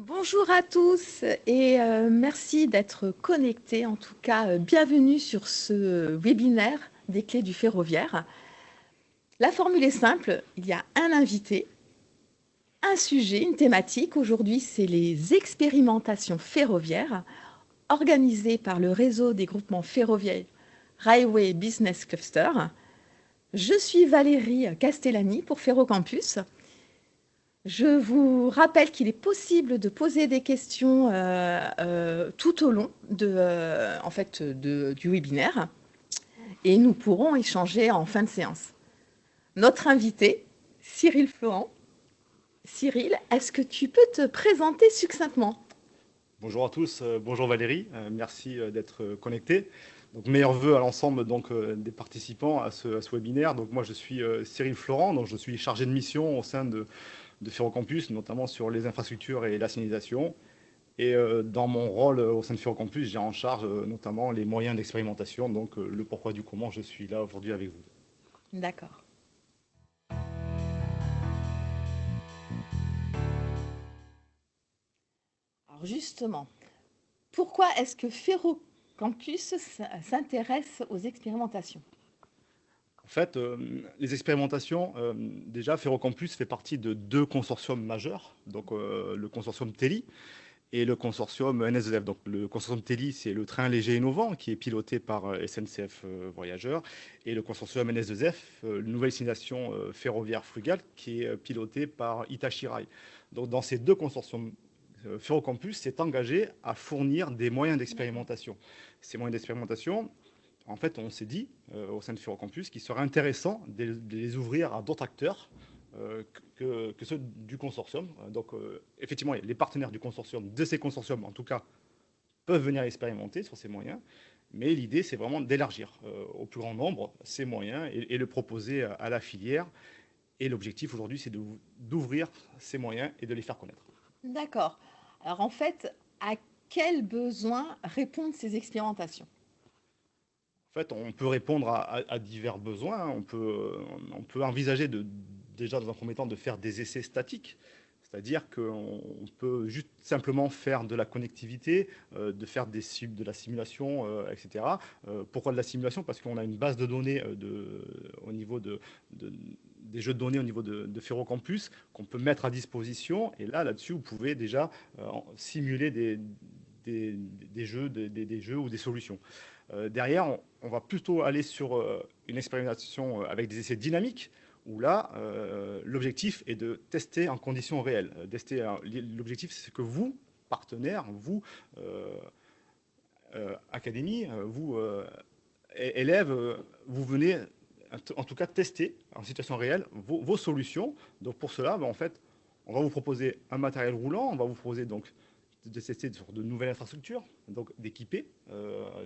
Bonjour à tous et merci d'être connectés. En tout cas, bienvenue sur ce webinaire des clés du ferroviaire. La formule est simple, il y a un invité, un sujet, une thématique. Aujourd'hui, c'est les expérimentations ferroviaires organisées par le réseau des groupements ferroviaires Railway Business Cluster. Je suis Valérie Castellani pour Ferrocampus. Je vous rappelle qu'il est possible de poser des questions tout au long du webinaire et nous pourrons échanger en fin de séance. Notre invité, Cyril Florent. Cyril, est-ce que tu peux te présenter succinctement? Bonjour à tous, bonjour Valérie, merci d'être connecté. Donc meilleurs vœux à l'ensemble des participants à ce webinaire. Donc moi je suis Cyril Florent, donc je suis chargé de mission au sein de Ferrocampus, notamment sur les infrastructures et la signalisation. Et dans mon rôle au sein de Ferrocampus, j'ai en charge notamment les moyens d'expérimentation, donc le pourquoi du comment je suis là aujourd'hui avec vous. D'accord. Alors justement, pourquoi est-ce que Ferrocampus s'intéresse aux expérimentations? En fait, les expérimentations, déjà Ferrocampus fait partie de deux consortiums majeurs, donc le consortium TELI, et le consortium NSDF. Donc, le consortium TELI, c'est le train léger innovant qui est piloté par SNCF Voyageurs. Et le consortium NS2F, nouvelle destination ferroviaire frugale, qui est piloté par Hitachi Rail. Donc, dans ces deux consortiums, Ferrocampus s'est engagé à fournir des moyens d'expérimentation. Ces moyens d'expérimentation, en fait, on s'est dit au sein de Ferrocampus qu'il serait intéressant de les ouvrir à d'autres acteurs que ceux du consortium. Donc, effectivement, les partenaires du consortium, de ces consortiums en tout cas, peuvent venir expérimenter sur ces moyens. Mais l'idée, c'est vraiment d'élargir au plus grand nombre ces moyens et le proposer à la filière. Et l'objectif aujourd'hui, c'est d'ouvrir ces moyens et de les faire connaître. D'accord. Alors en fait, à quels besoins répondent ces expérimentations? En fait, on peut répondre à divers besoins. On peut envisager déjà dans un premier temps de faire des essais statiques. C'est-à-dire qu'on peut juste simplement faire de la connectivité, de faire de la simulation, etc. Pourquoi de la simulation? Parce qu'on a une base de données au niveau des jeux de données au niveau de Ferrocampus qu'on peut mettre à disposition. Et là-dessus, vous pouvez déjà simuler des jeux ou des solutions. Derrière, on va plutôt aller sur une expérimentation avec des essais dynamiques, où là, l'objectif est de tester en conditions réelles. L'objectif, c'est que vous, partenaires, vous, académie, vous, élèves, vous venez en tout cas tester en situation réelle vos solutions. Donc pour cela, en fait, on va vous proposer un matériel roulant, on va vous proposer donc de tester sur de nouvelles infrastructures, donc d'équiper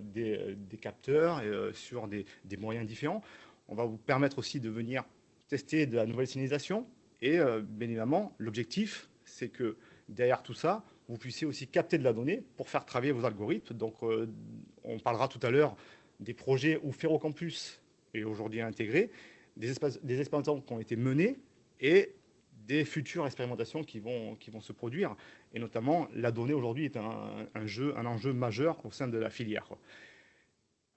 des capteurs sur des moyens différents. On va vous permettre aussi de venir tester de la nouvelle signalisation. Et bien évidemment, l'objectif, c'est que derrière tout ça, vous puissiez aussi capter de la donnée pour faire travailler vos algorithmes. Donc, on parlera tout à l'heure des projets où Ferrocampus est aujourd'hui intégré, des expérimentations qui ont été menées et des futures expérimentations qui vont se produire. Et notamment, la donnée aujourd'hui est un enjeu majeur au sein de la filière.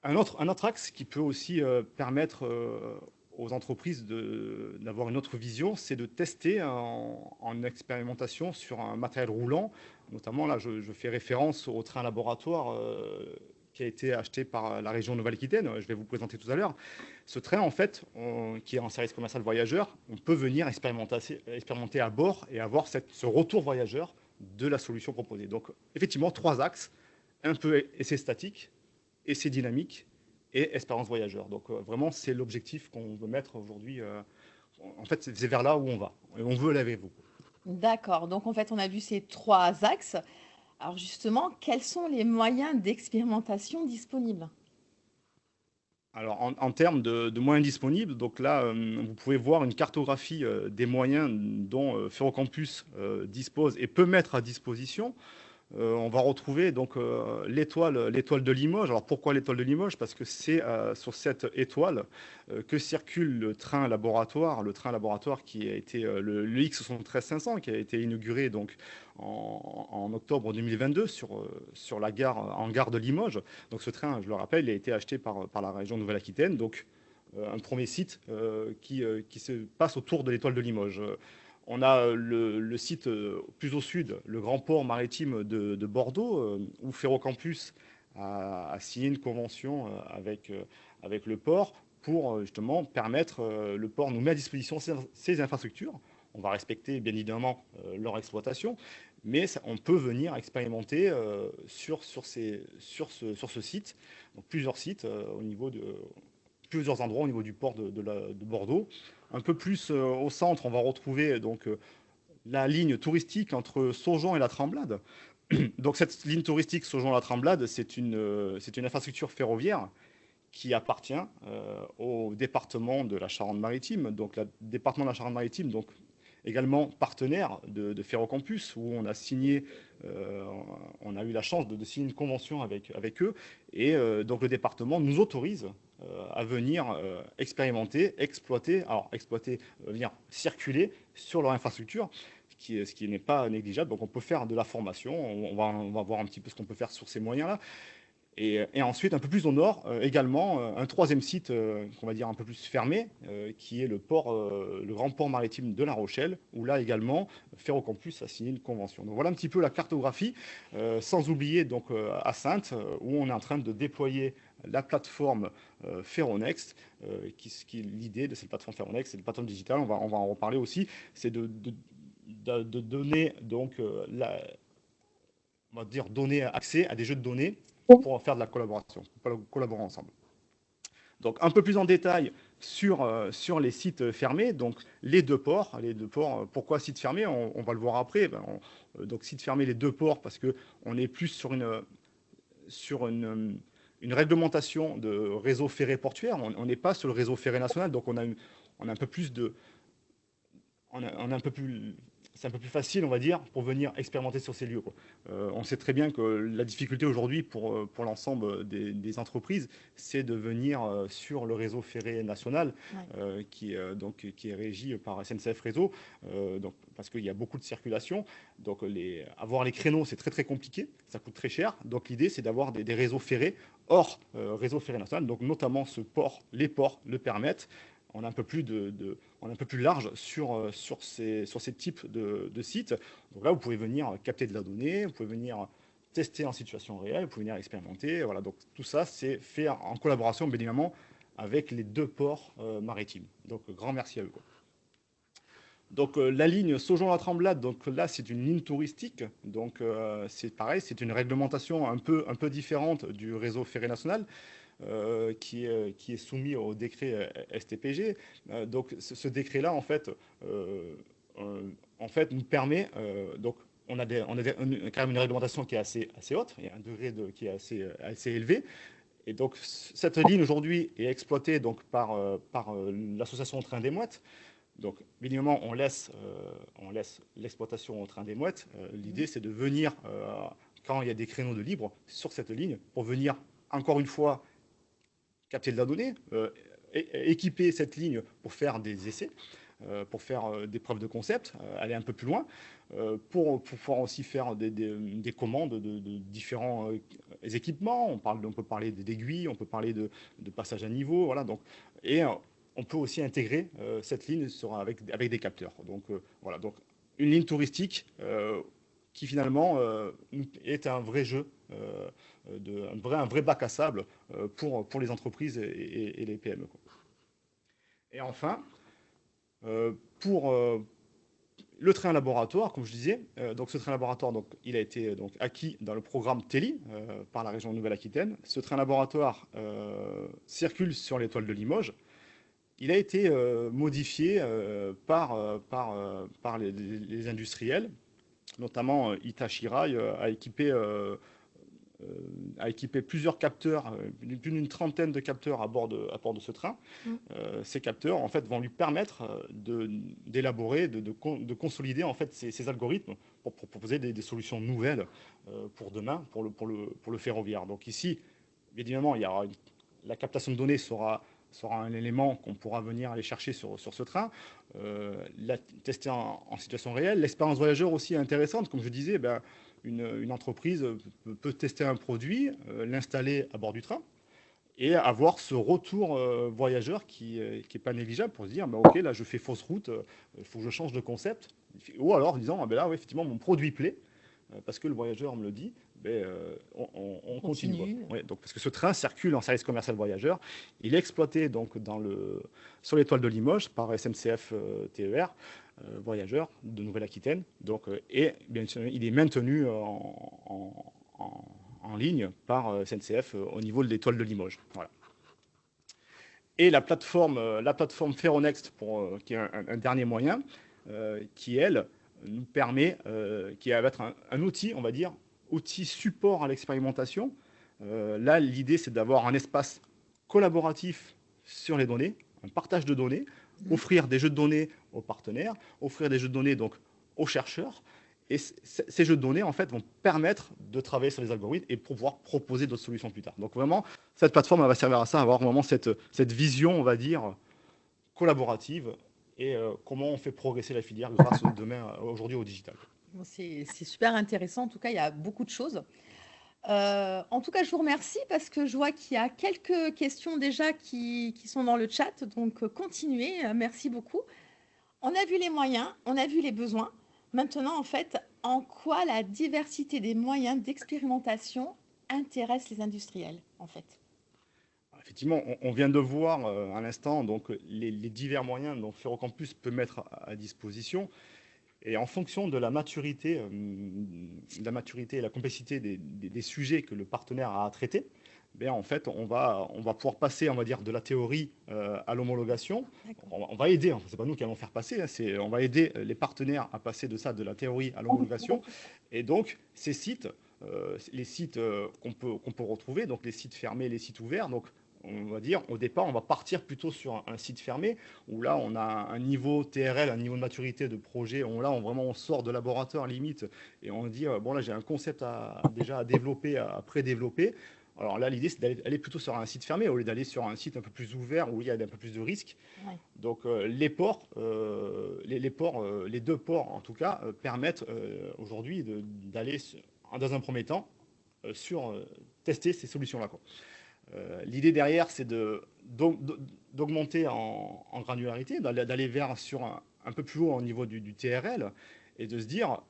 Un autre axe qui peut aussi permettre aux entreprises d'avoir une autre vision, c'est de tester en expérimentation sur un matériel roulant. Notamment, là, je fais référence au train laboratoire qui a été acheté par la région Nouvelle-Aquitaine. Je vais vous présenter tout à l'heure. Ce train, en fait, qui est en service commercial voyageur, on peut venir expérimenter à bord et avoir ce retour voyageur de la solution proposée. Donc, effectivement, trois axes. Un peu essai statique, essai dynamique et expérience voyageur. Donc vraiment, c'est l'objectif qu'on veut mettre aujourd'hui. En fait, c'est vers là où on va. Et on veut aller avec vous. D'accord. Donc en fait, on a vu ces trois axes. Alors justement, quels sont les moyens d'expérimentation disponibles? Alors, en termes de moyens disponibles, donc là, vous pouvez voir une cartographie des moyens dont Ferrocampus dispose et peut mettre à disposition. on va retrouver donc l'étoile de Limoges. Alors pourquoi l'étoile de Limoges? Parce que c'est sur cette étoile que circule le train laboratoire qui a été le X73500 qui a été inauguré donc en octobre 2022 sur la gare en gare de Limoges. Donc ce train, je le rappelle, il a été acheté par la région Nouvelle-Aquitaine. Donc un premier site qui se passe autour de l'étoile de Limoges. On a le site plus au sud, le grand port maritime de Bordeaux, où Ferrocampus a signé une convention avec le port pour justement permettre, le port nous met à disposition ses infrastructures. On va respecter bien évidemment leur exploitation, mais on peut venir expérimenter sur ce site, donc plusieurs sites au niveau de plusieurs endroits au niveau du port de Bordeaux. Un peu plus au centre, on va retrouver donc la ligne touristique entre Saujon et la Tremblade. Donc cette ligne touristique Saujon-la Tremblade, c'est une infrastructure ferroviaire qui appartient au département de la Charente-Maritime. Donc le département de la Charente-Maritime, donc également partenaire de Ferrocampus, où on a signé, on a eu la chance de signer une convention avec eux. Et donc le département nous autorise à venir expérimenter, venir circuler sur leur infrastructure, ce qui n'est pas négligeable. Donc on peut faire de la formation, on va voir un petit peu ce qu'on peut faire sur ces moyens-là. Et ensuite, un peu plus au nord, également, un troisième site qu'on va dire un peu plus fermé, qui est le grand port maritime de La Rochelle, où là également, Ferrocampus a signé une convention. Donc voilà un petit peu la cartographie, sans oublier donc à Saintes, où on est en train de déployer la plateforme Ferronext, l'idée de cette plateforme Ferronext, c'est une plateforme digitale, on va en reparler aussi, c'est de donner donc on va dire donner accès à des jeux de données pour faire de la collaboration, pour collaborer ensemble. Donc un peu plus en détail sur les sites fermés, donc les deux ports, pourquoi sites fermés, on va le voir après. Donc sites fermés, les deux ports, parce qu'on est plus sur une réglementation de réseau ferré portuaire, on n'est pas sur le réseau ferré national, donc on a un peu plus de... On a un peu plus c'est un peu plus facile, on va dire, pour venir expérimenter sur ces lieux, quoi. On sait très bien que la difficulté aujourd'hui pour l'ensemble des entreprises, c'est de venir sur le réseau ferré national, ouais. qui est régi par SNCF Réseau, donc, parce qu'il y a beaucoup de circulation. Donc avoir les créneaux, c'est très très compliqué, ça coûte très cher. Donc l'idée, c'est d'avoir des réseaux ferrés hors réseau ferré national. Donc notamment les ports le permettent. On est un peu plus large sur ces types de sites. Donc là, vous pouvez venir capter de la donnée, vous pouvez venir tester en situation réelle, vous pouvez venir expérimenter. Voilà, donc tout ça, c'est fait en collaboration, bien évidemment, avec les deux ports maritimes. Donc, grand merci à eux, quoi. Donc la ligne Saujon-la Tremblade, donc là c'est une ligne touristique, donc c'est pareil, c'est une réglementation un peu différente du réseau ferré national. Qui est soumis au décret STPG. Donc ce décret-là, en fait, nous permet, donc on a quand même une réglementation qui est assez haute, il y a un degré qui est assez élevé. Et donc cette ligne aujourd'hui est exploitée donc par l'association Train des Mouettes. Donc, évidemment, on laisse l'exploitation au Train des Mouettes. L'idée, c'est de venir, quand il y a des créneaux de libre sur cette ligne, pour venir, encore une fois, capter de la donnée, équiper cette ligne pour faire des essais, pour faire des preuves de concept, aller un peu plus loin, pour pouvoir aussi faire des commandes de différents équipements. On peut parler d'aiguilles, on peut parler de passage à niveau, voilà. Donc, et on peut aussi intégrer cette ligne avec des capteurs. Donc voilà, donc une ligne touristique qui finalement est un vrai jeu, un vrai bac à sable pour les entreprises et les PME, quoi. Et enfin, pour le train laboratoire, comme je disais, donc ce train laboratoire, donc, il a été donc, acquis dans le programme TELI par la région Nouvelle-Aquitaine. Ce train laboratoire circule sur l'étoile de Limoges. Il a été modifié par les industriels, notamment Hitachi Rail a équipé a équipé plusieurs capteurs, plus d'une trentaine de capteurs à bord de ce train. Ces capteurs, en fait, vont lui permettre d'élaborer, de consolider en fait ces algorithmes pour proposer des solutions nouvelles pour demain, pour le ferroviaire. Donc ici, évidemment, la captation de données sera un élément qu'on pourra venir aller chercher sur ce train, tester en situation réelle. L'expérience voyageur aussi est intéressante. Comme je disais, une entreprise peut tester un produit, l'installer à bord du train et avoir ce retour voyageur qui est pas négligeable pour se dire, ok, là je fais fausse route, il faut que je change de concept. Ou alors disant, là, oui, effectivement, mon produit plaît, parce que le voyageur me le dit, on continue. Ouais, donc, parce que ce train circule en service commercial voyageur. Il est exploité donc, sur l'étoile de Limoges par SNCF TER voyageur de Nouvelle-Aquitaine. Donc, et bien sûr, il est maintenu en ligne par SNCF au niveau de l'étoile de Limoges. Voilà. Et la plateforme Ferronext, qui est un dernier moyen, qui, elle, nous permet, qui va être un outil, on va dire, outil support à l'expérimentation. Là, l'idée, c'est d'avoir un espace collaboratif sur les données, un partage de données, offrir des jeux de données aux partenaires, offrir des jeux de données donc, aux chercheurs. Et ces jeux de données, en fait, vont permettre de travailler sur les algorithmes et pouvoir proposer d'autres solutions plus tard. Donc vraiment, cette plateforme elle va servir à ça, à avoir vraiment cette vision, on va dire, collaborative et comment on fait progresser la filière grâce aujourd'hui au digital. C'est super intéressant. En tout cas, il y a beaucoup de choses. En tout cas, je vous remercie parce que je vois qu'il y a quelques questions déjà qui sont dans le chat. Donc, continuez. Merci beaucoup. On a vu les moyens, on a vu les besoins. Maintenant, en fait, en quoi la diversité des moyens d'expérimentation intéresse les industriels, en fait? Effectivement, on vient de voir à l'instant donc, les divers moyens dont Ferrocampus peut mettre à disposition. Et en fonction de la maturité et la complexité des sujets que le partenaire a à traiter, en fait, on va pouvoir passer, on va dire, de la théorie à l'homologation. On va aider, c'est pas nous qui allons faire passer, on va aider les partenaires à passer de la théorie à l'homologation. Et donc, ces sites, les sites qu'on peut retrouver, donc les sites fermés, les sites ouverts, donc on va dire, au départ, on va partir plutôt sur un site fermé, où là, on a un niveau TRL, un niveau de maturité de projet, où là, on sort de laboratoire limite, et on dit, bon là, j'ai un concept déjà à développer, à pré-développer. Alors là, l'idée, c'est d'aller plutôt sur un site fermé, au lieu d'aller sur un site un peu plus ouvert, où il y a un peu plus de risques. Ouais. Donc les ports, les deux ports, en tout cas, permettent aujourd'hui d'aller, dans un premier temps, tester ces solutions-là, quoi. L'idée derrière, c'est d'augmenter en granularité, d'aller vers sur un peu plus haut au niveau du TRL et de se dire,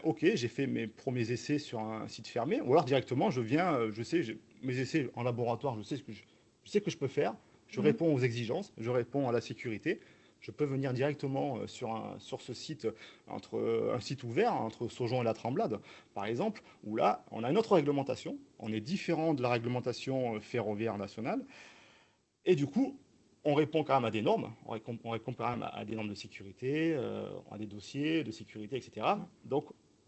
ok, j'ai fait mes premiers essais sur un site fermé, ou alors directement, je sais, mes essais en laboratoire, je sais ce que je peux faire, je réponds aux exigences, je réponds à la sécurité. Je peux venir directement sur ce site, un site ouvert, entre Saujon et la Tremblade, par exemple, où là, on a une autre réglementation, on est différent de la réglementation ferroviaire nationale, et du coup, on répond quand même à des normes, on répond quand même à des normes de sécurité, à des dossiers de sécurité, etc. Donc,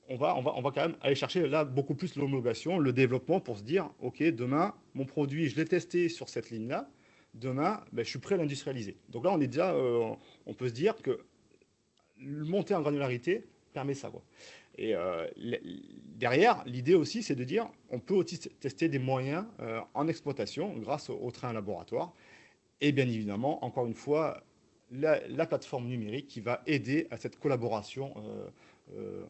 on va quand même aller chercher là beaucoup plus l'homologation, le développement pour se dire, ok, demain, mon produit, je l'ai testé sur cette ligne-là, demain, je suis prêt à l'industrialiser. Donc là, on est déjà, on peut se dire que monter en granularité permet ça, quoi. Et derrière, l'idée aussi, c'est de dire, on peut aussi tester des moyens en exploitation grâce au train laboratoire. Et bien évidemment, encore une fois, la plateforme numérique qui va aider à cette collaboration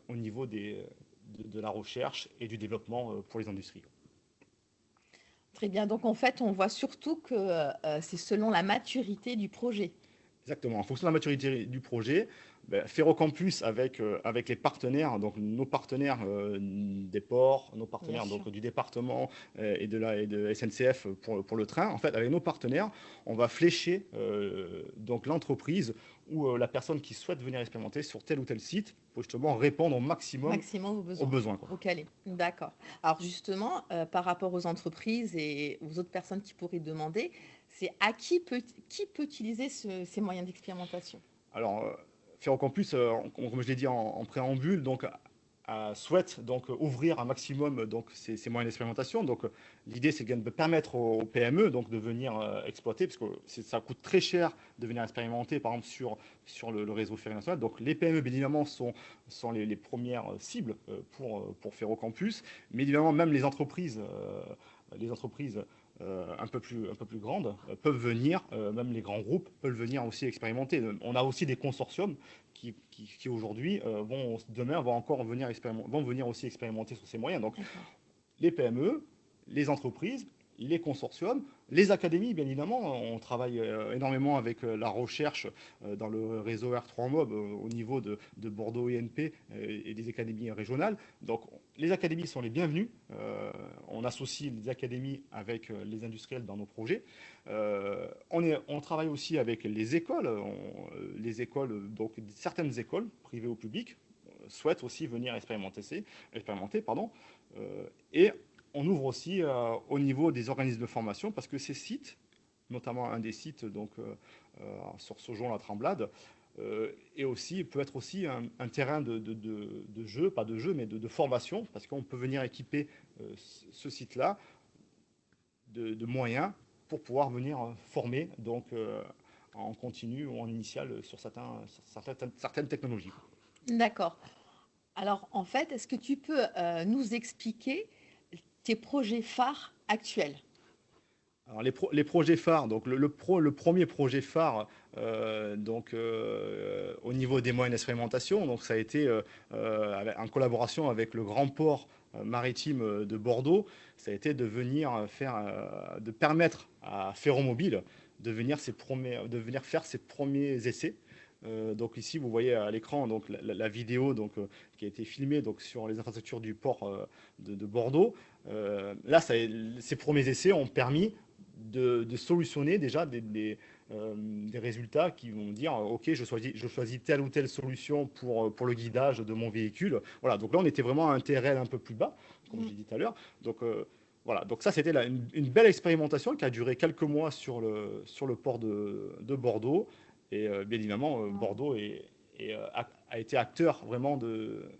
au niveau de la recherche et du développement pour les industries. Très bien. Donc, en fait, on voit surtout que c'est selon la maturité du projet. Exactement. En fonction de la maturité du projet, Ferrocampus avec les partenaires, donc nos partenaires des ports, nos partenaires donc, du département et de SNCF pour le train, en fait, avec nos partenaires, on va flécher donc l'entreprise ou la personne qui souhaite venir expérimenter sur tel ou tel site pour justement répondre au maximum aux besoins. Au calé. D'accord. Alors justement, par rapport aux entreprises et aux autres personnes qui pourraient demander, c'est à qui peut utiliser ces moyens d'expérimentation? Alors, Ferrocampus, comme je l'ai dit en préambule, donc souhaite donc ouvrir un maximum donc ces moyens d'expérimentation. Donc l'idée c'est de permettre aux PME donc de venir exploiter, parce que ça coûte très cher de venir expérimenter par exemple sur le réseau ferré national. Donc les PME bien évidemment sont les premières cibles pour Ferrocampus, mais évidemment même les entreprises un peu plus grandes peuvent venir, même les grands groupes peuvent venir aussi expérimenter. On a aussi des consortiums qui aujourd'hui demain vont venir aussi expérimenter sur ces moyens. Donc les PME, les entreprises, les consortiums, les académies, bien évidemment. On travaille énormément avec la recherche dans le réseau R3MOB au niveau de Bordeaux INP et des académies régionales. Donc les académies sont les bienvenues. On associe les académies avec les industriels dans nos projets. On travaille aussi avec les écoles. Donc certaines écoles, privées ou publiques, souhaitent aussi venir expérimenter, et on ouvre aussi au niveau des organismes de formation, parce que ces sites, notamment un des sites donc, sur Saujon-la-Tremblade, peut être aussi un terrain de jeu, pas de jeu, mais de formation, parce qu'on peut venir équiper ce site-là de moyens pour pouvoir venir former donc, en continu ou en initial sur certaines technologies. D'accord. Alors, en fait, est-ce que tu peux nous expliquer tes projets phares actuels? Alors les projets phares, donc le premier projet phare au niveau des moyens d'expérimentation, donc ça a été en collaboration avec le grand port maritime de Bordeaux, ça a été de de permettre à Ferromobile de venir faire ses premiers essais. Donc ici, vous voyez à l'écran donc la vidéo donc qui a été filmée donc sur les infrastructures du port de Bordeaux. Là, ces premiers essais ont permis de solutionner déjà des résultats qui vont dire ok, je choisis telle ou telle solution pour le guidage de mon véhicule. Voilà, donc là on était vraiment à un TRL un peu plus bas, comme j'ai dit tout à l'heure. Donc voilà, donc ça c'était une belle expérimentation qui a duré quelques mois sur le port de Bordeaux. Et bien évidemment, Bordeaux a été acteur vraiment de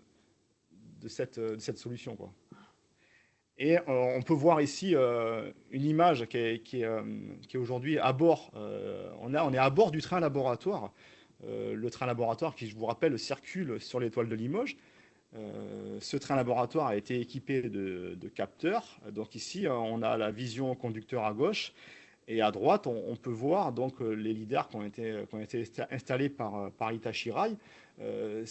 cette solution, quoi. Et on peut voir ici une image qui est aujourd'hui à bord. On est à bord du train laboratoire. Le train laboratoire qui, je vous rappelle, circule sur l'étoile de Limoges. Ce train laboratoire a été équipé de capteurs. Donc ici, on a la vision conducteur à gauche. Et à droite, on peut voir donc les lidars qui ont été installés par Hitachi Rail. Le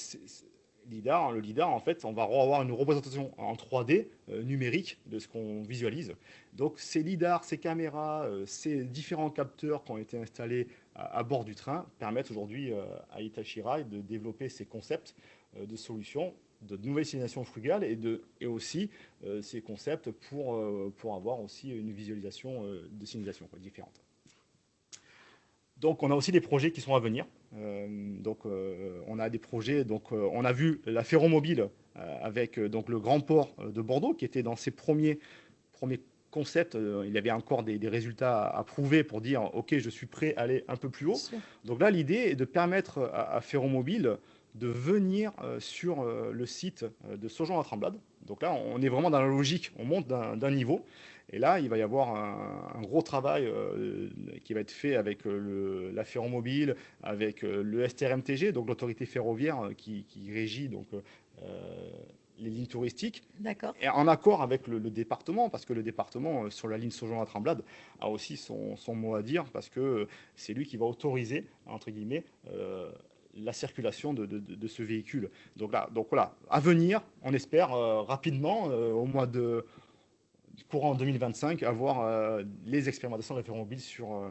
lidar, en fait, on va avoir une représentation en 3D numérique de ce qu'on visualise. Donc ces lidars, ces caméras, ces différents capteurs qui ont été installés à bord du train permettent aujourd'hui à Hitachi Rail de développer ces concepts de solutions, de nouvelles signalisations frugales et aussi ces concepts pour avoir aussi une visualisation de signalisation différente. Donc on a aussi des projets qui sont à venir. On a des projets. On a vu la Ferromobile avec donc le grand port de Bordeaux qui était dans ses premiers concepts. Il y avait encore des résultats à prouver pour dire ok, je suis prêt à aller un peu plus haut. Donc là, l'idée est de permettre à Ferromobile de venir sur le site de Saujon-la-Tremblade. Donc là, on est vraiment dans la logique, on monte d'un niveau. Et là, il va y avoir un gros travail qui va être fait avec la Ferromobile, avec le STRMTG, donc l'autorité ferroviaire qui régit donc, les lignes touristiques. D'accord. Et en accord avec le département, parce que le département, sur la ligne Saujon-la-Tremblade, a aussi son mot à dire, parce que c'est lui qui va autoriser, entre guillemets, la circulation de ce véhicule. Donc voilà, à venir, on espère rapidement, au mois de courant 2025, avoir les expérimentations de la Ferromobile sur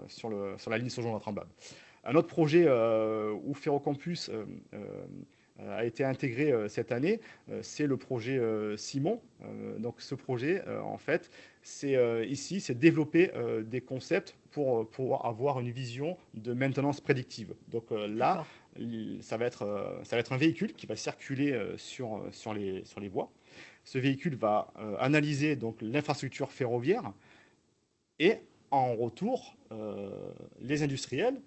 la ligne Saujon-la-Tremblade. Un autre projet où Ferrocampus a été intégré cette année, c'est le projet Simon. Donc ce projet, en fait, c'est développer des concepts pour avoir une vision de maintenance prédictive. Donc là, ça va être un véhicule qui va circuler sur les voies. Ce véhicule va analyser donc l'infrastructure ferroviaire et en retour, les industriels,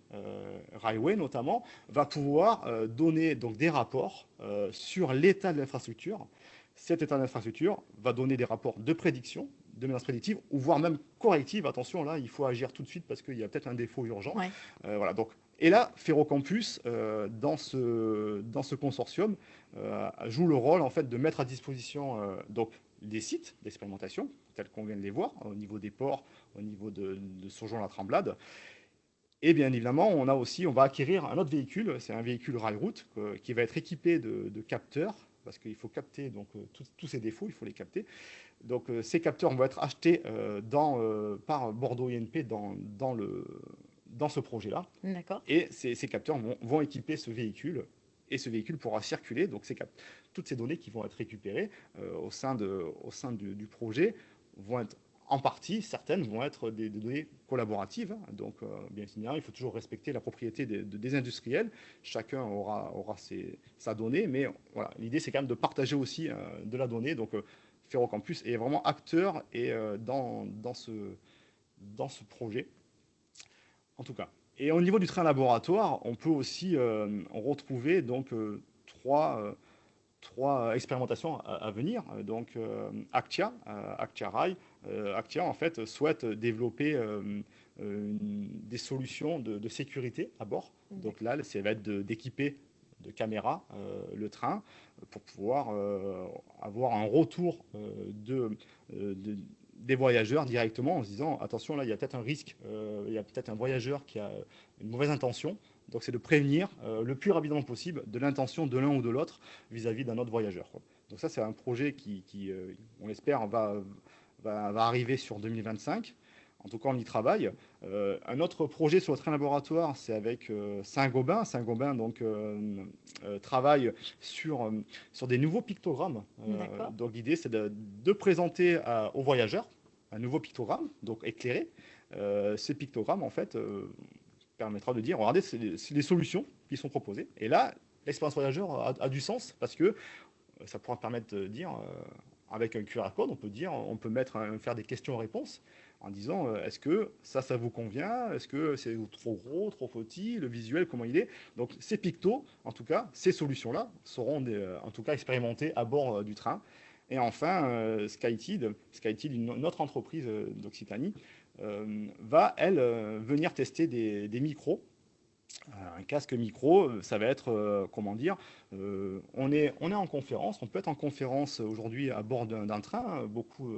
Railway notamment, va pouvoir donner donc des rapports sur l'état de l'infrastructure Cet état d'infrastructure va donner des rapports de prédiction, de menaces prédictives, ou voire même correctives. Attention, là, il faut agir tout de suite parce qu'il y a peut-être un défaut urgent. Ouais. Voilà, donc, et là, Ferrocampus, dans ce consortium, joue le rôle en fait, de mettre à disposition donc, des sites d'expérimentation, tels qu'on vient de les voir, au niveau des ports, au niveau de Saujon-la-Tremblade. Et bien évidemment, on va acquérir un autre véhicule, c'est un véhicule rail-route qui va être équipé de capteurs, parce qu'il faut capter donc, tous ces défauts, il faut les capter. Donc ces capteurs vont être achetés par Bordeaux INP dans ce projet-là. D'accord. Et ces capteurs vont équiper ce véhicule. Et ce véhicule pourra circuler. Donc toutes ces données qui vont être récupérées au sein du projet vont être en partie, certaines vont être des données collaboratives. Donc, bien évidemment, il faut toujours respecter la propriété des industriels. Chacun aura sa donnée, mais voilà, l'idée, c'est quand même de partager aussi de la donnée. Donc, Ferrocampus est vraiment acteur et, dans ce projet, en tout cas. Et au niveau du train laboratoire, on peut aussi retrouver donc, trois expérimentations à venir. Donc, Actia Rail, Actia en fait souhaite développer des solutions de sécurité à bord. Donc là, ça va être d'équiper de caméras le train pour pouvoir avoir un retour des voyageurs directement en se disant attention, là il y a peut-être un risque, il y a peut-être un voyageur qui a une mauvaise intention. Donc c'est de prévenir le plus rapidement possible de l'intention de l'un ou de l'autre vis-à-vis d'un autre voyageur, quoi. Donc ça, c'est un projet qui on l'espère, va arriver sur 2025. En tout cas, on y travaille. Un autre projet sur le train laboratoire, c'est avec Saint-Gobain. Saint-Gobain donc, travaille sur des nouveaux pictogrammes. Donc l'idée, c'est de présenter aux voyageurs un nouveau pictogramme, donc éclairé. Ces pictogrammes, en fait, permettra de dire, regardez, c'est des solutions qui sont proposées. Et là, l'expérience voyageur a du sens parce que ça pourra permettre de dire, avec un QR code, on peut faire des questions-réponses en disant est-ce que ça vous convient? Est-ce que c'est trop gros, trop petit? Le visuel, comment il est? Donc ces pictos, en tout cas, ces solutions-là seront en tout cas expérimentées à bord du train. Et enfin, SkyTeed, une autre entreprise d'Occitanie, va, elle, venir tester des micros. Un casque micro, ça va être, comment dire, on est en conférence, on peut être en conférence aujourd'hui à bord d'un train. Beaucoup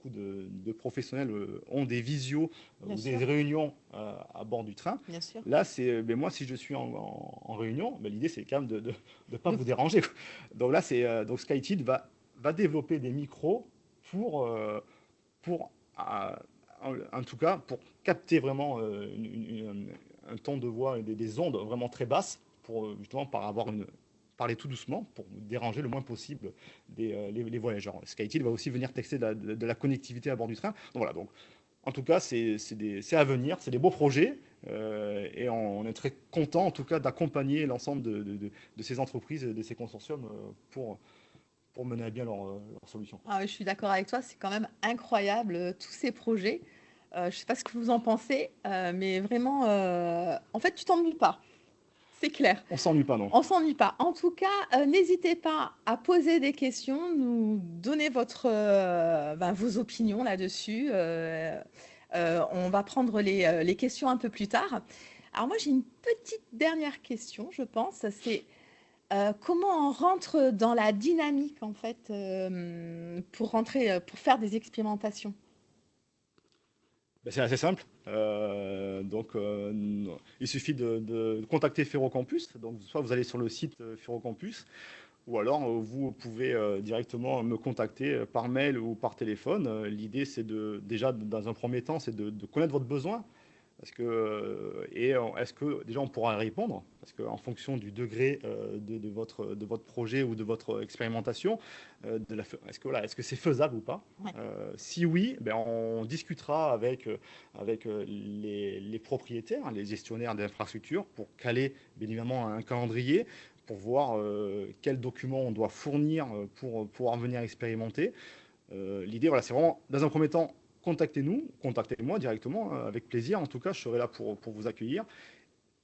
de professionnels ont des visios ou des réunions à bord du train. Bien sûr. Là, ben moi, si je suis en réunion, ben l'idée, c'est quand même de ne pas vous déranger, quoi. Donc là, donc SkyTeed va développer des micros pour en tout cas, pour capter vraiment un ton de voix et des ondes vraiment très basses, pour justement parler tout doucement, pour déranger le moins possible les voyageurs. SkyTeed va aussi venir tester de la connectivité à bord du train. Donc voilà, donc, en tout cas, c'est à venir, c'est des beaux projets, et on est très content en tout cas d'accompagner l'ensemble de ces entreprises et de ces consortiums pour mener à bien leurs solutions. Ah, je suis d'accord avec toi, c'est quand même incroyable tous ces projets. Je ne sais pas ce que vous en pensez, mais vraiment, en fait, tu t'ennuies pas. C'est clair. On s'ennuie pas, non. On s'ennuie pas. En tout cas, n'hésitez pas à poser des questions, nous donner vos opinions là-dessus. On va prendre les questions un peu plus tard. Alors moi, j'ai une petite dernière question, je pense. C'est comment on rentre dans la dynamique, en fait, pour faire des expérimentations? Ben, c'est assez simple. Donc, il suffit de contacter Ferrocampus. Donc, soit vous allez sur le site Ferrocampus, ou alors vous pouvez directement me contacter par mail ou par téléphone. L'idée, c'est déjà, dans un premier temps, c'est de connaître votre besoin. Est-ce que déjà on pourra répondre? Parce qu'en fonction du degré de votre projet ou de votre expérimentation, est-ce que c'est faisable ou pas? Ouais. Si oui, ben on discutera avec les propriétaires, les gestionnaires d'infrastructures pour caler bien évidemment un calendrier, pour voir quels documents on doit fournir pour pouvoir venir expérimenter. L'idée, voilà, c'est vraiment, dans un premier temps, contactez-moi directement, avec plaisir. En tout cas, je serai là pour vous accueillir,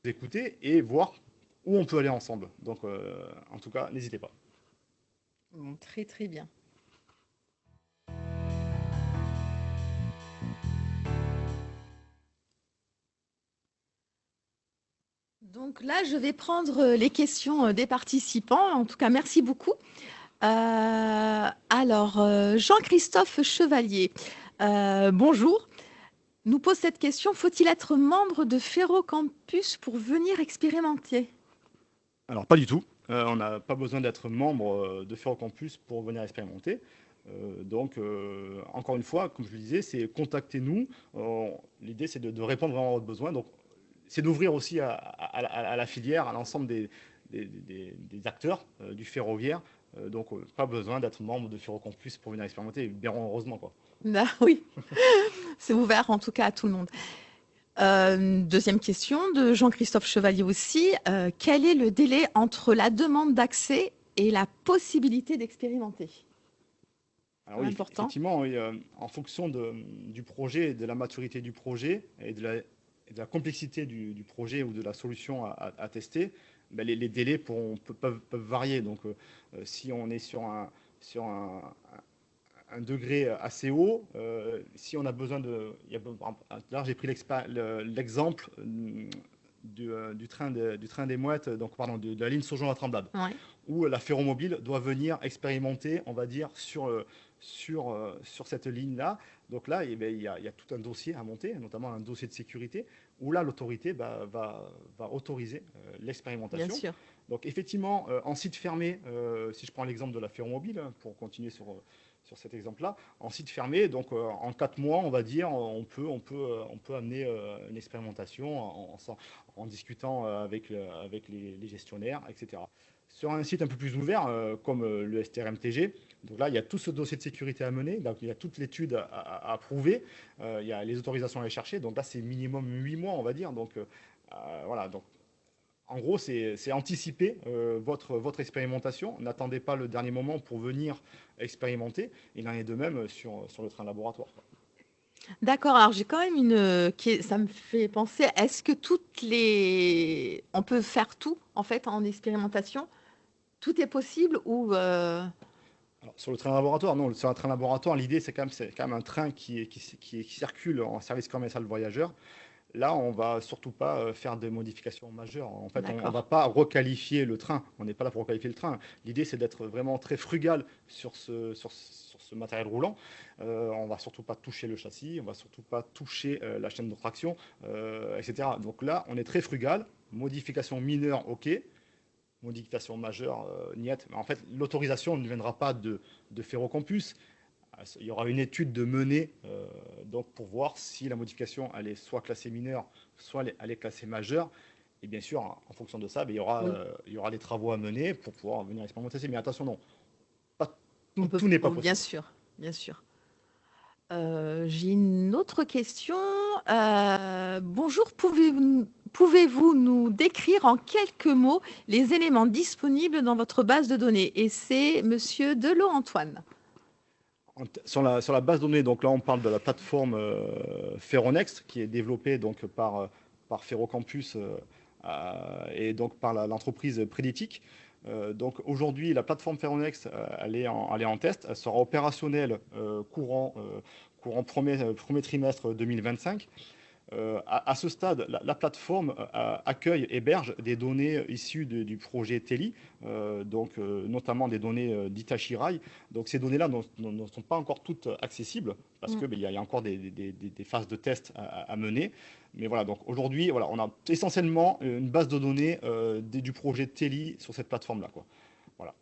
vous écouter et voir où on peut aller ensemble. Donc, en tout cas, n'hésitez pas. Bon, très très bien. Donc là, je vais prendre les questions des participants. En tout cas, merci beaucoup. Jean-Christophe Chevalier, bonjour, nous pose cette question. Faut-il être membre de Ferrocampus pour venir expérimenter? Alors, pas du tout. On n'a pas besoin d'être membre de Ferrocampus pour venir expérimenter. Encore une fois, comme je le disais, c'est contactez-nous. L'idée, c'est de répondre vraiment à votre besoin. Donc, c'est d'ouvrir aussi à la filière, à l'ensemble des acteurs du ferroviaire. Pas besoin d'être membre de Ferrocampus pour venir expérimenter, bien heureusement, quoi. Ah, oui, c'est ouvert en tout cas à tout le monde. Deuxième question de Jean-Christophe Chevalier aussi. Quel est le délai entre la demande d'accès et la possibilité d'expérimenter? Alors oui, Important. effectivement, oui, en fonction du projet, de la maturité du projet et de la complexité du projet ou de la solution à tester, ben, les délais peuvent varier. Si on est sur un degré assez haut, si on a besoin de... Là, j'ai pris l'exemple du train des Mouettes, de la ligne Saujon-la-Tremblade, Ouais. où la ferromobile doit venir expérimenter, on va dire, sur cette ligne-là. Donc là, eh bien, il y a tout un dossier à monter, notamment un dossier de sécurité, où là, l'autorité va autoriser Bien l'expérimentation. sûr. Donc effectivement, en site fermé, si je prends l'exemple de la ferromobile, pour continuer sur cet exemple-là, en site fermé, donc en 4 mois, on va dire, on peut amener une expérimentation en discutant avec les gestionnaires, etc. Sur un site un peu plus ouvert, comme le STRMTG, donc là, il y a tout ce dossier de sécurité à mener, donc il y a toute l'étude à prouver, il y a les autorisations à aller chercher, donc là, c'est minimum 8 mois, on va dire. Voilà, donc en gros, c'est anticiper votre expérimentation. N'attendez pas le dernier moment pour venir expérimenter. Il en est de même sur le train laboratoire. D'accord. Alors j'ai quand même ça me fait penser. Est-ce que on peut faire tout en fait en expérimentation? Tout est possible ou Alors, sur le train laboratoire, non, sur un train laboratoire, l'idée, c'est quand même un train qui circule en service commercial voyageur. Là, on va surtout pas faire de modifications majeures. En fait, on va D'accord. pas requalifier le train. On n'est pas là pour requalifier le train. L'idée, c'est d'être vraiment très frugal sur ce matériel roulant. On va surtout pas toucher le châssis, on va surtout pas toucher la chaîne de traction, etc. Donc là, on est très frugal. Modification mineure, ok. Modification majeure, niet. Mais en fait, l'autorisation ne viendra pas de Ferrocampus. Il y aura une étude de menée donc pour voir si la modification elle est soit classée mineure, soit elle est classée majeure. Et bien sûr, en fonction de ça, ben, Oui. il y aura des travaux à mener pour pouvoir venir expérimenter. Mais attention, non, pas, On peut. tout n'est pas Oh, bien possible. sûr, bien sûr. J'ai une autre question. Bonjour, pouvez-vous nous décrire en quelques mots les éléments disponibles dans votre base de données? Et c'est Monsieur Delot-Antoine. Sur la base de données, donc là on parle de la plateforme Ferronext qui est développée donc par Ferrocampus et donc par l'entreprise Préditic. Donc aujourd'hui, la plateforme Ferronext, elle est en test. Elle sera opérationnelle courant premier trimestre 2025. À ce stade, la plateforme accueille, héberge des données issues du projet TELI, notamment des données d'Hitachi Rail. Donc ces données-là ne sont pas encore toutes accessibles parce Mm. qu'il y a encore des phases de test à mener. Mais voilà, donc aujourd'hui, voilà, on a essentiellement une base de données du projet TELI sur cette plateforme-là, quoi. Voilà.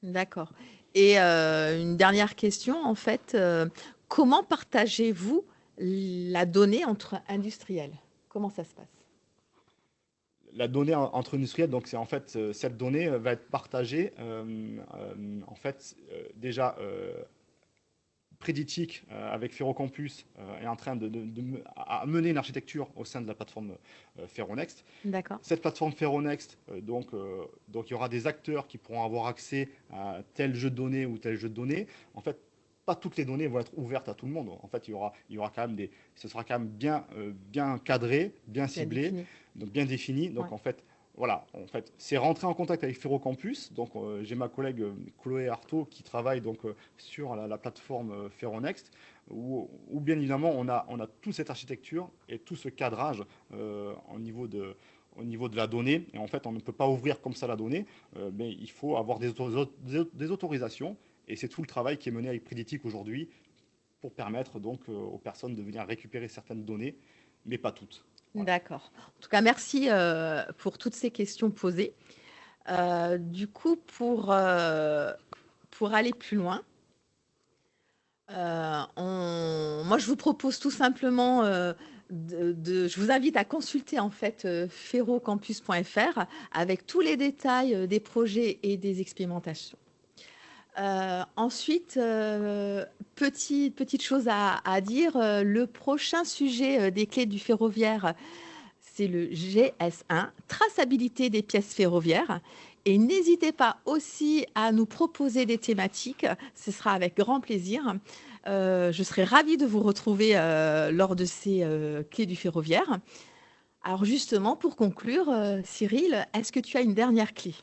D'accord. Et une dernière question, en fait, comment partagez-vous la donnée entre industriels? Comment ça se passe? La donnée entre industriels, donc c'est en fait cette donnée va être partagée en fait déjà Préditic avec Ferrocampus est en train à mener une architecture au sein de la plateforme Ferronext. D'accord. Cette plateforme Ferronext, donc il y aura des acteurs qui pourront avoir accès à tel jeu de données ou tel jeu de données. En fait, pas toutes les données vont être ouvertes à tout le monde. En fait, il y aura quand même ce sera quand même bien cadré, bien Bien ciblé, défini. donc bien défini. Donc Ouais. en fait, voilà, en fait, c'est rentrer en contact avec Ferrocampus. Donc, j'ai ma collègue Chloé Artaud qui travaille donc sur la plateforme Ferronext, où bien évidemment on a toute cette architecture et tout ce cadrage au niveau au niveau de la donnée. Et en fait, on ne peut pas ouvrir comme ça la donnée, mais il faut avoir des autorisations. Et c'est tout le travail qui est mené avec Preditic aujourd'hui pour permettre donc aux personnes de venir récupérer certaines données, mais pas toutes. Voilà. D'accord. En tout cas, merci pour toutes ces questions posées. Du coup, pour aller plus loin, moi, je vous propose tout simplement je vous invite à consulter en fait ferrocampus.fr avec tous les détails des projets et des expérimentations. Ensuite, petite chose à dire, le prochain sujet des clés du ferroviaire, c'est le GS1, traçabilité des pièces ferroviaires. Et n'hésitez pas aussi à nous proposer des thématiques, ce sera avec grand plaisir. Je serai ravie de vous retrouver lors de ces clés du ferroviaire. Alors justement, pour conclure, Cyril, est-ce que tu as une dernière clé?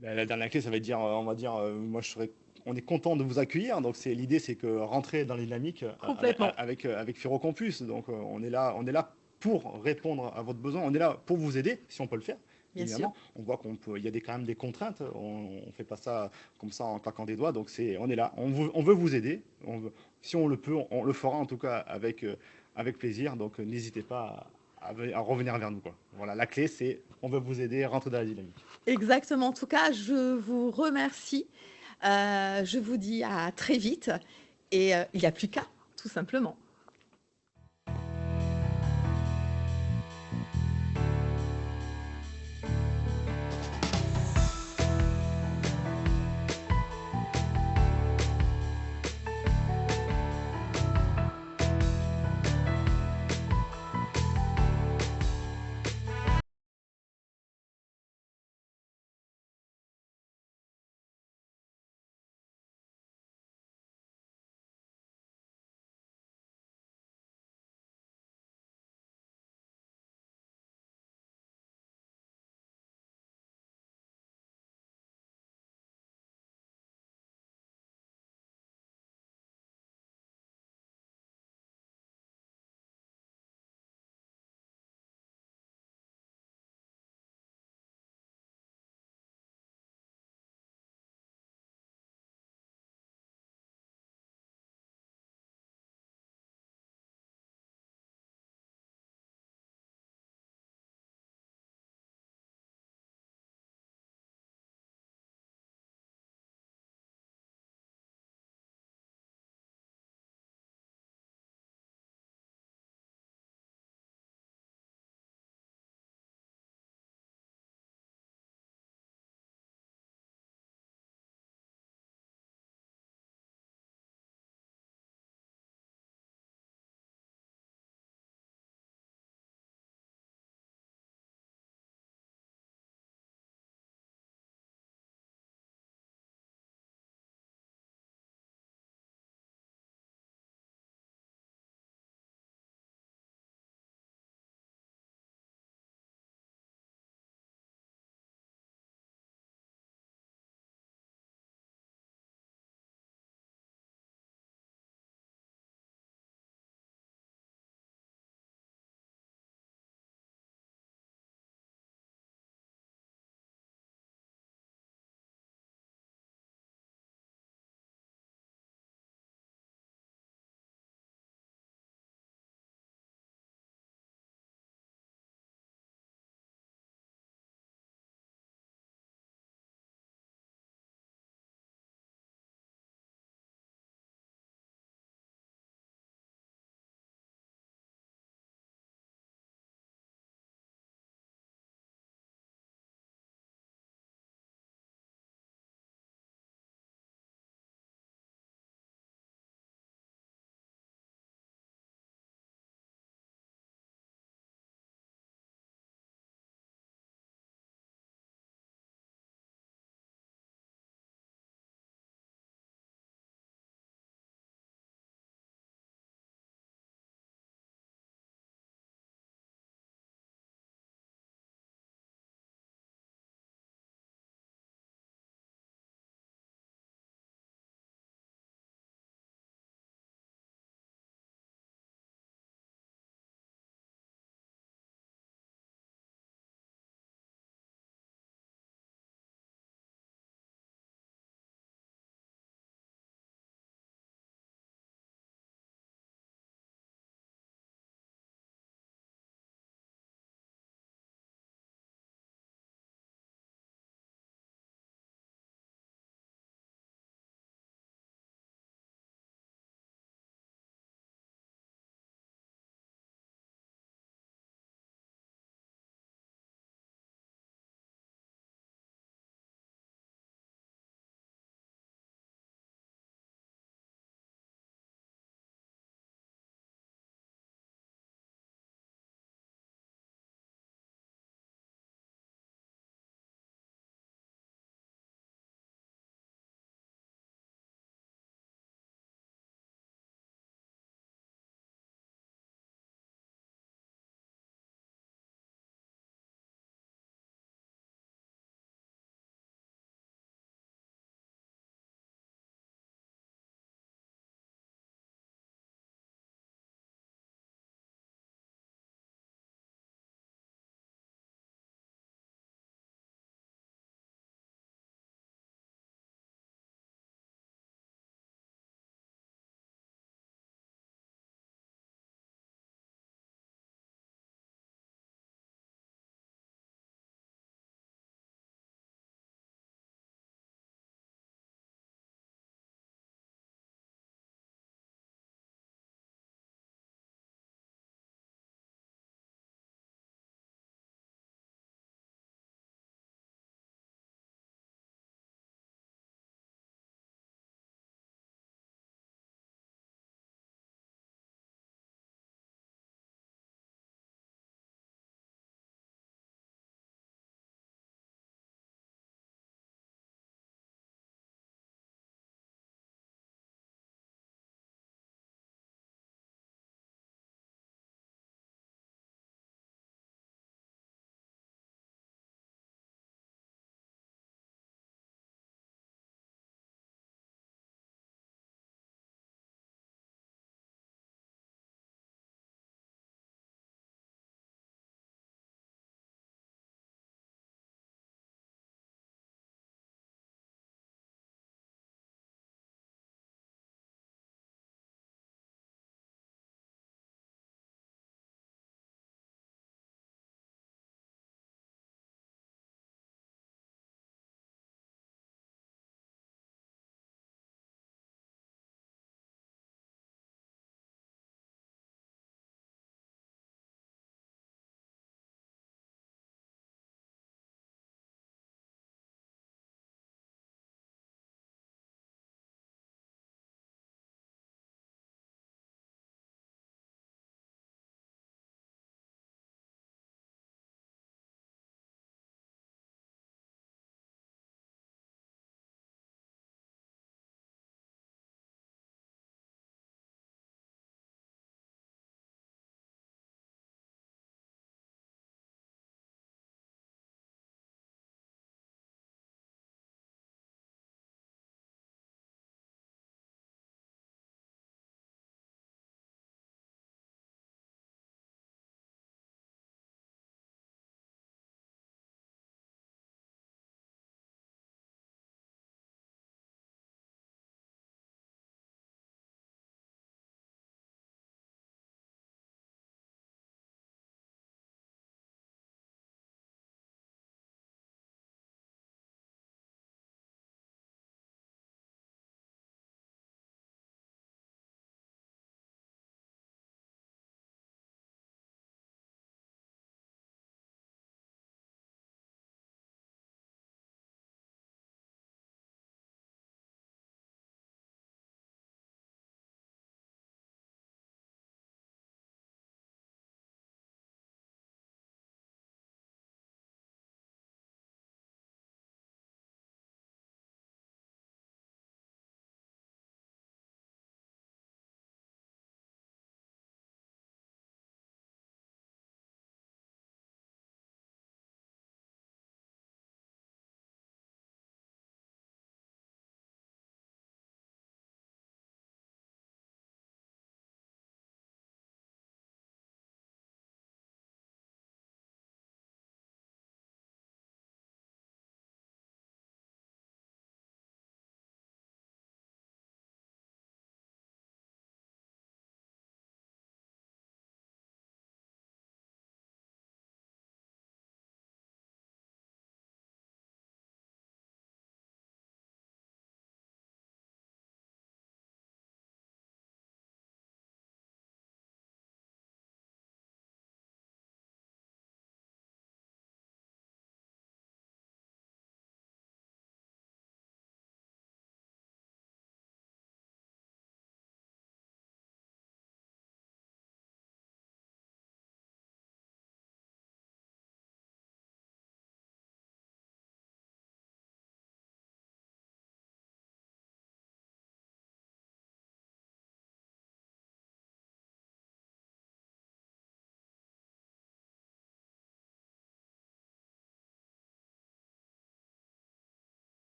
La dernière clé, ça va dire, on va dire, moi on est content de vous accueillir. Donc l'idée, c'est que rentrer dans la dynamique Complètement, avec Ferrocampus. Donc on est là pour répondre à votre besoin. On est là pour vous aider, si on peut le faire. bien sûr. Évidemment, on voit il y a quand même des contraintes. On fait pas ça comme ça en claquant des doigts. Donc on est là. On veut vous aider. Si on le peut, on le fera en tout cas avec plaisir. Donc n'hésitez pas à revenir vers nous, quoi. Voilà, la clé, c'est on veut vous aider, rentrer dans la dynamique. Exactement. En tout cas, je vous remercie. Je vous dis à très vite et il n'y a plus qu'à, tout simplement.